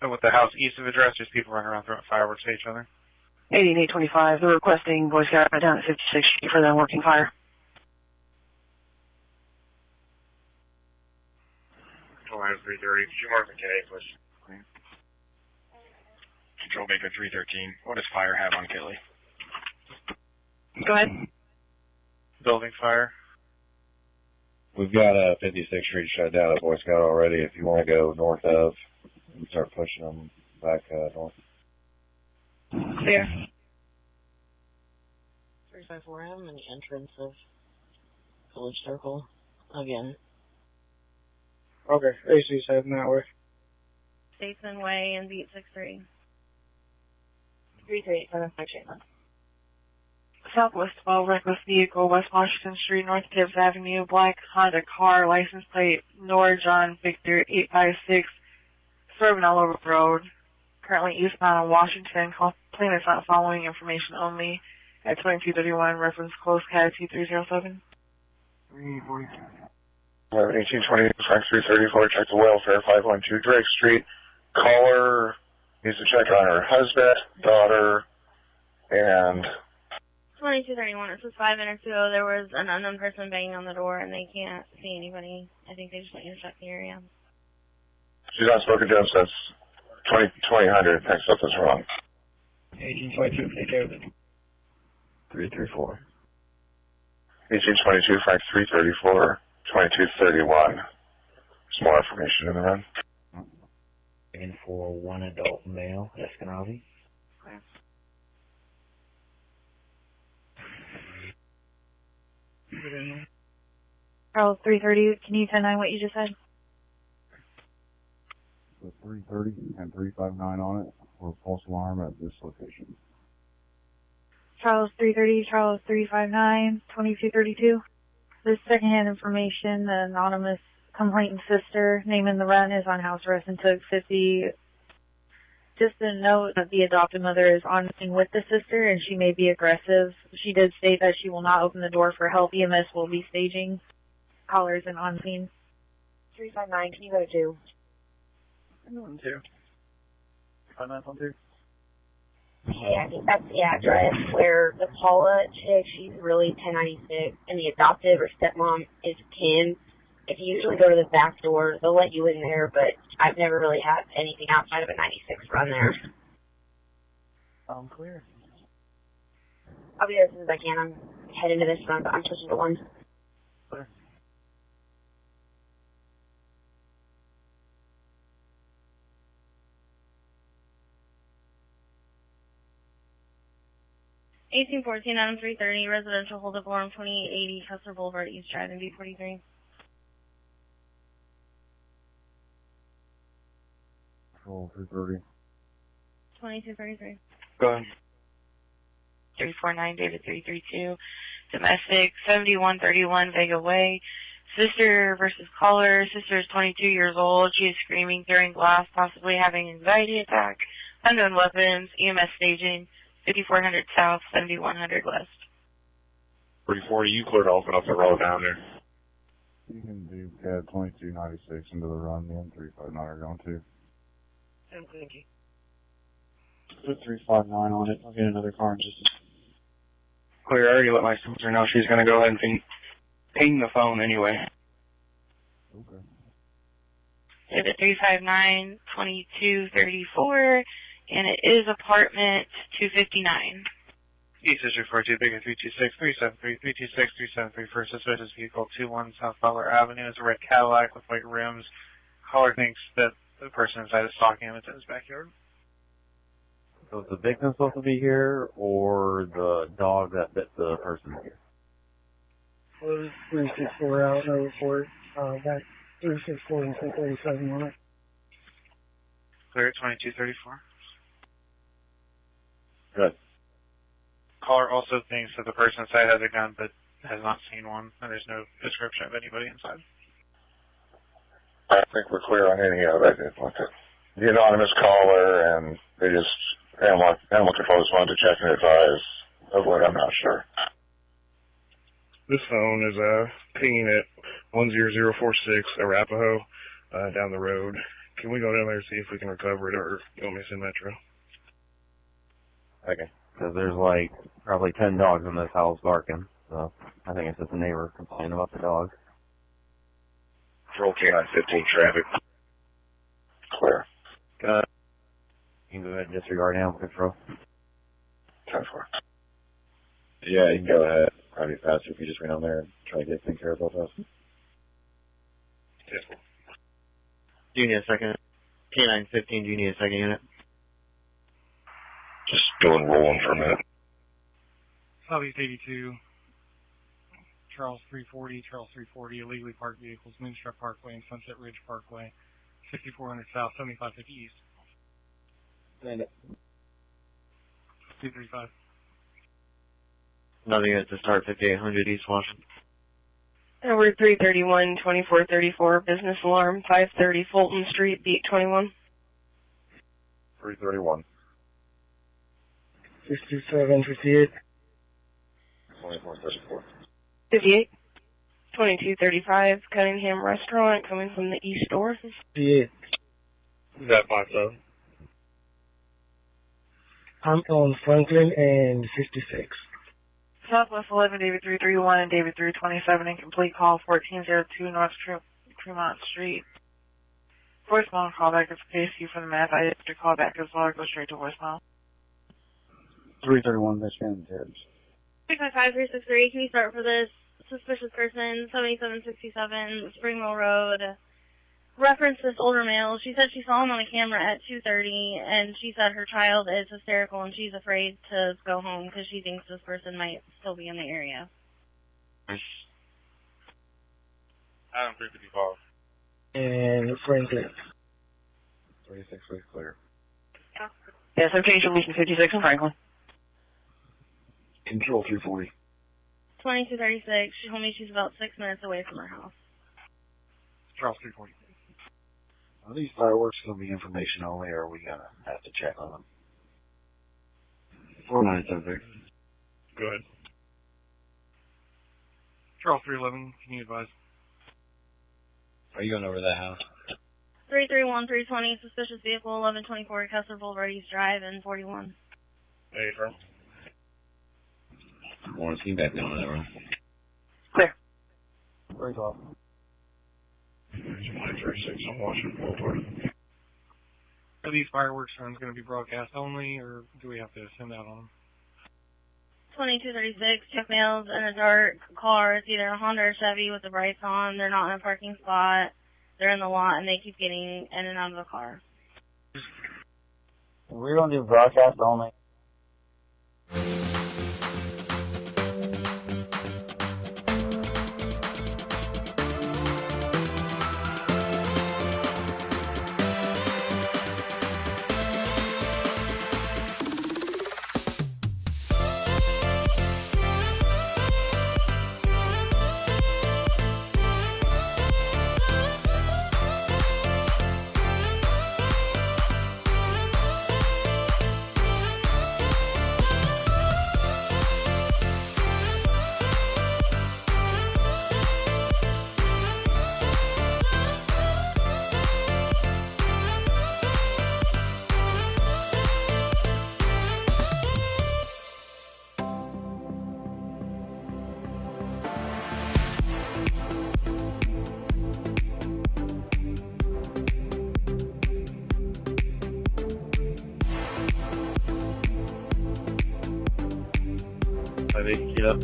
with the house east of address, there's people running around throwing fireworks at each other. 82825, they're requesting Boy Scout down at 56th Street for them working fire. Control 330, could you mark McKinney, please? Control Baker 313, what does fire have on Kelly? Go ahead. Building fire. We've got 56th Street shut down at Boy Scout already. If you want to go north of, and start pushing them back north. Clear. 354M and the entrance of Village Circle again. Okay, AC's heading that way. Statesman Way and Beat 63. 338, Southwest 12, reckless vehicle, West Washington Street, North Tibbs Avenue, black Honda car, license plate, Nora John Victor 856, swerving all over the road. Currently eastbound on Washington, plaintiff's not following, information only, at 2231, reference close CAD 2307. 340. 1820, Frank 334, check the welfare, 512 Drake Street. Caller needs to check on her husband, daughter, and 2231, it says 5 minutes ago there was an unknown person banging on the door and they can't see anybody. I think they just want you to check the area. she's not spoken to him since 2000. Thinks something's wrong. 1822, take care of it. 334. 1822, Frank 334, 2231. Some more information in the run. And for one adult male, Eskenazi. Charles 330, can you 10-9 what you just said? The 330 and 359 on it for a false alarm at this location. Charles 330, Charles 359, 2232. This secondhand information, the anonymous complainant sister, name in the run is on house arrest and took 50. Just a note that the adopted mother is on scene with the sister and she may be aggressive. She did state that she will not open the door for help. EMS will be staging callers and on scene. 359, can you go to 2? I'm going 2. 5912. Okay, I think that's the address where the Paula chick, she's really 1096, and the adoptive or stepmom is Kim. If you usually go to the back door, they'll let you in there, but I've never really had anything outside of a 96 run there. Clear. I'll be there as soon as I can. I'm heading to this run, but I'm switching to 1. Clear. Adam 330, residential hold up alarm 2880, Custer Boulevard, East Drive, and B43. Control 230. 2233. Go ahead. 349 David 332. Domestic 7131 Vega Way. Sister versus caller. Sister is 22 years old. She is screaming, throwing glass, possibly having anxiety attack. Unknown weapons. EMS staging. 5400 South, 7100 West. 340, you cleared off and up the road down there. You can do CAD 2296 into the run, the M359 are going to. Thank you. Put 359 on it. I'll get another car in just a second. Clear, I already let my sister know she's going to go ahead and ping the phone anyway. Okay. David 359 2234, and it is apartment 259. East District 42, Bigger 326 373 326 373 for suspicious vehicle 21 South Butler Avenue. It's a red Cadillac with white rims. Caller thinks that the person inside is stalking him. It's in his backyard. So is the victim supposed to be here, or the dog that bit the person here? 364 out, no report. Back 364 and 237 on it. Clear at 2234. Good. Caller also thinks that the person inside has a gun, but has not seen one, and there's no description of anybody inside. I think we're clear on any of it. The anonymous caller, and they just, animal control just wanted to check and advise of what I'm not sure. This phone is pinging at 10046 Arapahoe down the road. Can we go down there and see if we can recover it, or you want me to send Metro? Okay. Because there's like probably 10 dogs in this house barking, so I think it's just a neighbor complaining about the dog. Control K915 traffic. Clear. You can go ahead and disregard animal control. 10-4. Yeah, you can go ahead. Probably faster if you just went on there and try to get things care of both of us. Do you need a second? K915, do you need a second unit? Just go and roll on for a minute. Southeast 82, Charles 340, illegally parked vehicles, Moonstruck Parkway and Sunset Ridge Parkway, 6400 South, 7550 East. 235. Another unit to start 5800 East Washington. We're 331 2434 business alarm, 530 Fulton Street, beat 21. 331. 67, 58. 2434. 58. 2235 Cunningham Restaurant, coming from the east door. 58. Is that 57? I'm on Franklin and 56. Southwest 11, David 331 and David 327, incomplete call, 1402 North Tremont Street. Voicemail callback is KSU from the map. I have to call back as well or go straight to voicemail. 331 Michigan Terrace. 65363, can you start for this suspicious person, 7767 Spring Mill Road? Reference this older male. She said she saw him on a camera at 2:30, and she said her child is hysterical and she's afraid to go home because she thinks this person might still be in the area. Adam 355. And Franklin. 36 weeks clear. Yes, I'm changing solution 56 in Franklin. Control 340. 2236, she told me she's about 6 minutes away from her house. Charles 340. Are these fireworks going to be information only, or are we going to have to check on them? 4976. Go ahead. Charles 311, can you advise? Are you going over that house? 331 320, suspicious vehicle, 1124 Kessler Boulevard East Drive, and 41. Hey, from? I want to see back down that room. Clear. Break off. July 36, I'm watching Boulevard. Are these fireworks runs going to be broadcast only, or do we have to send out on them? 2236, check males in a dark car. It's either a Honda or Chevy with the brights on. They're not in a parking spot. They're in the lot, and they keep getting in and out of the car. We're going to do broadcast only. it up.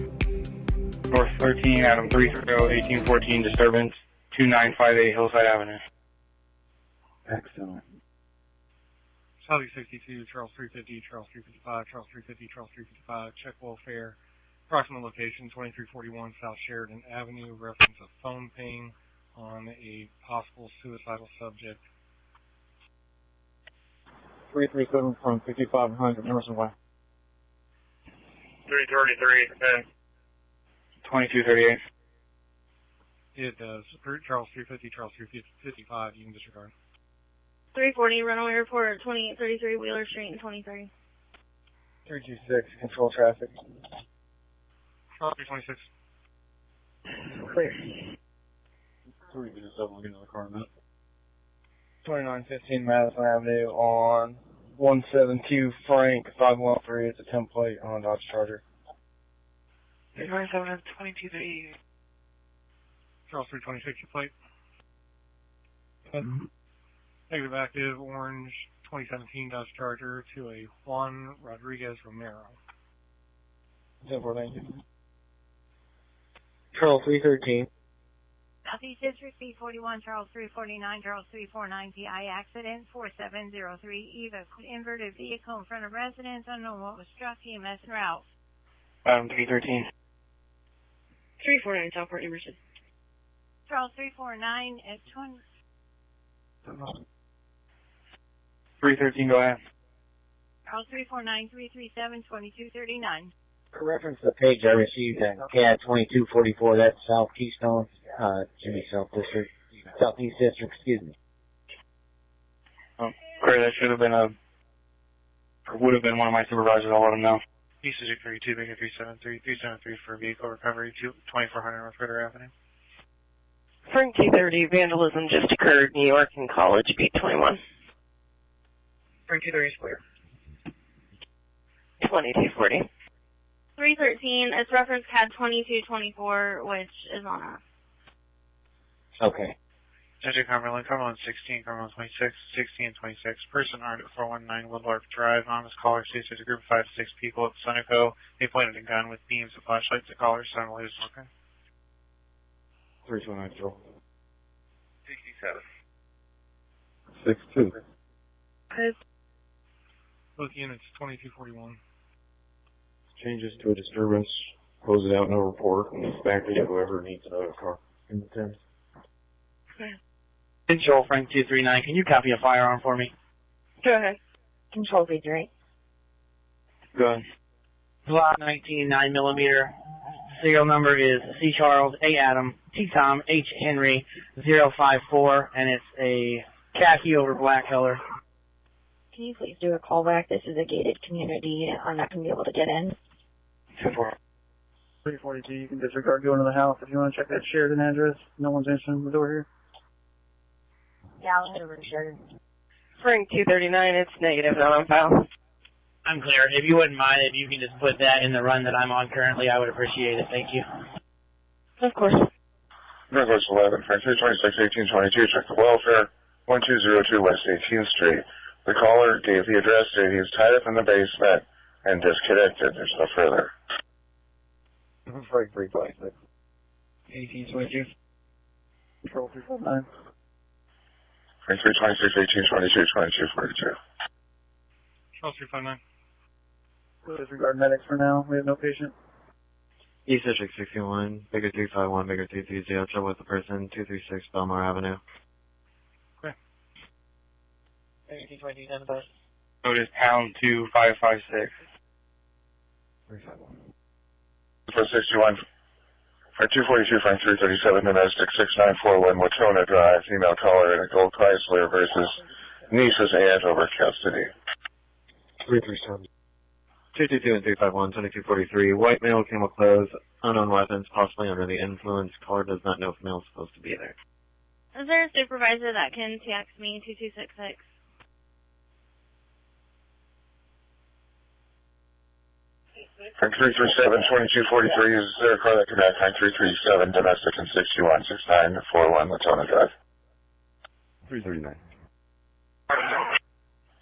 North 13, Adam 30, 1814, disturbance, 2958 Hillside Avenue. Excellent. Southeast 62, Charles 350, Charles 355, Charles 350, Charles 355, check welfare. Approximate location, 2341 South Sheridan Avenue, reference a phone ping on a possible suicidal subject. 337 from 5500 Emerson Way. 333, okay. 2238. It does. Charles 350, Charles 355, you can disregard. 340, runaway report at 2833 Wheeler Street in 23. 326, control traffic. Charles 326. Clear. 327, we'll get another car on that. 2915 Madison Avenue on 172 Frank 513. It's a template on a Dodge Charger. 327 and 2238. Charles 326, your plate. Negative active, orange, 2017 Dodge Charger to a Juan Rodriguez Romero. 10-4, thank you. Charles 313. Southeast District B41, Charles 349, Charles 349, PI accident, 4703, Eva, inverted vehicle in front of residence, unknown what was struck, EMS en route. 313. 349 Southport Emerson. Charles 349 at 313, go ahead. Charles 349, 337, 2239. For reference to the page I received at CAD 2244, that's South Keystone, Southeast District, excuse me. Oh, great, that should have been would have been one of my supervisors. I'll let him know. East District 32, Baker 373 for vehicle recovery, 2400 North Ritter Avenue. Frank 230, vandalism just occurred, New York and College, Beat 21. Frank 230 is clear. 2240. 313, it's reference CAD 2224, which is on us. Okay. District Cumberland 16, Cumberland 26, 16 and 26. Person armed at 419 Woodlark Drive. Anonymous caller states there's a group of 5 to 6 people at Sunoco. They pointed a gun with beams and flashlights at callers. Son of a smoking. 329 Joe. 67. 62. Both units 2241. Changes to a disturbance, close it out, no report, and it's back to whoever needs another car in the 10. Control Frank 239, can you copy a firearm for me? Go ahead. Control 338. Go ahead. Glock 19 9mm. Serial number is C Charles, A Adam, T Tom, H Henry 054, and it's a khaki over black color. Can you please do a callback? This is a gated community. I'm not going to be able to get in. 342, you can disregard going to the house if you want to check that Sheridan address. No one's answering the door here. Yeah, I'll head over to Sheridan. Frank 239, it's negative, not on file. I'm clear. If you wouldn't mind, if you can just put that in the run that I'm on currently, I would appreciate it. Thank you. Of course. Northwest 11, Frank 326, 1822, check the welfare, 1202 West 18th Street. The caller gave the address, said he was tied up in the basement and disconnected. There's no further. Frank 326. 1822. Control 349. Frank 326, 1822, 2242. Charles 359. We'll disregard medics for now. We have no patient. East District 61, Baker 351, Baker 330, trouble with the person, 236 Belmar Avenue. Okay. 1822, send the bus. Code is pound 2556. 461, Frank 242, Frank 337, domestic 6941, Watona Drive, female caller in a gold Chrysler versus niece's aunt over custody. 337. 222 and 351, 2243. White male, camel clothes, unknown weapons, possibly under the influence. Caller does not know if male is supposed to be there. Is there a supervisor that can text me 2266? Frank 337, 2243, is there a car that can act? Frank 337, domestic and 616941, Watona Drive. 339.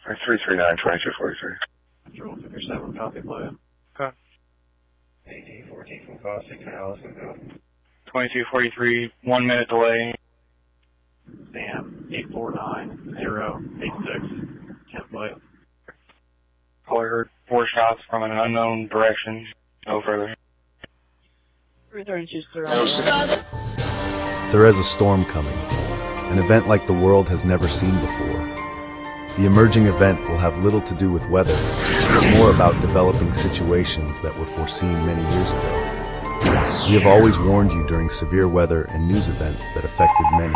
Frank 339, 2243. Control 57, copy, Florida. Okay. 2243, 1 minute delay. Damn, 849086. Can't believe it. Caller heard 4 shots from an unknown direction. No further. 332 There is a storm coming, an event like the world has never seen before. The emerging event will have little to do with weather, but more about developing situations that were foreseen many years ago. We have always warned you during severe weather and news events that affected many.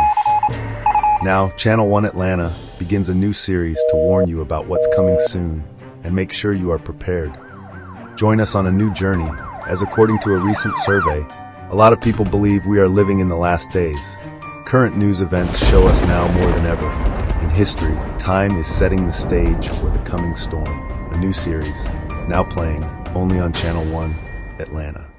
Now, Channel 1 Atlanta begins a new series to warn you about what's coming soon and make sure you are prepared. Join us on a new journey, as according to a recent survey, a lot of people believe we are living in the last days. Current news events show us now more than ever. In history, time is setting the stage for the coming storm, a new series, now playing only on Channel 1 Atlanta.